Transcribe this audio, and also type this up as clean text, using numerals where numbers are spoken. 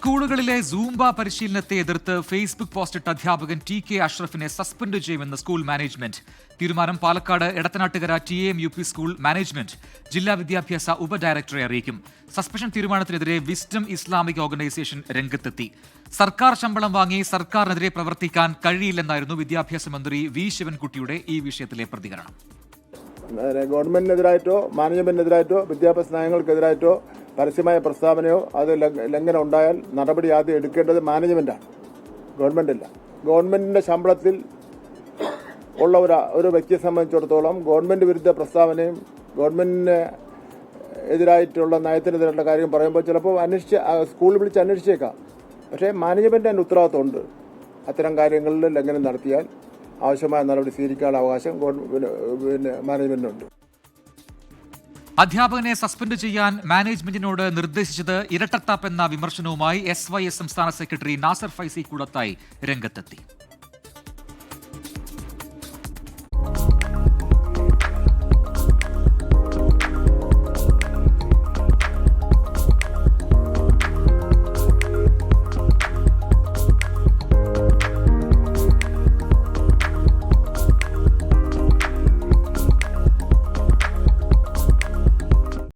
സ്കൂളുകളിലെ സൂംബ പരിശീലനത്തെ എതിർത്ത് ഫേസ്ബുക്ക് പോസ്റ്റിട്ട അധ്യാപകൻ ടി.കെ. അഷ്റഫിനെ സസ്പെൻഡ് ചെയ്യുമെന്ന് സ്കൂൾ മാനേജ്മെന്റ്. തീരുമാനം Palakkad Edathanattukara TAM-UP school management ജില്ലാ വിദ്യാഭ്യാസ ഉപഡയറക്ടറെ അറിയിക്കും. സസ്പെൻഷൻ തീരുമാനത്തിനെതിരെ വിസ്ഡം ഇസ്ലാമിക് ഓർഗനൈസേഷൻ രംഗത്തെത്തി. സർക്കാർ ശമ്പളം വാങ്ങി സർക്കാരിനെതിരെ പ്രവർത്തിക്കാൻ കഴിയില്ലെന്നായിരുന്നു വിദ്യാഭ്യാസ മന്ത്രി വി. ശിവൻകുട്ടിയുടെ ഈ വിഷയത്തിലെ പ്രതികരണം. ഗവൺമെന്റിനെതിരായിട്ടോ മാനേജ്മെന്റിനെതിരായിട്ടോ വിദ്യാഭ്യാസ നയങ്ങൾക്കെതിരായിട്ടോ പരസ്യമായ പ്രസ്താവനയോ അത് ലംഘനം ഉണ്ടായാൽ നടപടി ആദ്യം എടുക്കേണ്ടത് മാനേജ്മെന്റാണ്, ഗവൺമെന്റില്ല. ഗവൺമെന്റിന്റെ ശമ്പളത്തിൽ ഉള്ള ഒരു വ്യക്തിയെ സംബന്ധിച്ചിടത്തോളം ഗവൺമെന്റ് വിരുദ്ധ പ്രസ്താവനയും ഗവൺമെന്റിന് എതിരായിട്ടുള്ള നയത്തിനെതിരായിട്ടുള്ള കാര്യം പറയുമ്പോൾ ചിലപ്പോൾ സ്കൂളിൽ വിളിച്ച് അന്വേഷിച്ചേക്കാം. പക്ഷേ മാനേജ്മെന്റ് അതിന് ഉത്തരവാദിത്തമുണ്ട്. അത്തരം കാര്യങ്ങളിൽ ലംഘനം നടത്തിയാൽ ആവശ്യമായ നടപടി സ്വീകരിക്കാനുള്ള അവകാശം മാനേജ്മെന്റിനുണ്ട്. അധ്യാപകനെ സസ്പെൻഡ് ചെയ്യാൻ മാനേജ്മെന്റിനോട് നിർദ്ദേശിച്ചത് ഇരട്ടത്താപ്പെന്ന വിമർശനവുമായി SYS സംസ്ഥാന സെക്രട്ടറി നാസർ ഫൈസി കൂടത്തായി രംഗത്തെത്തി.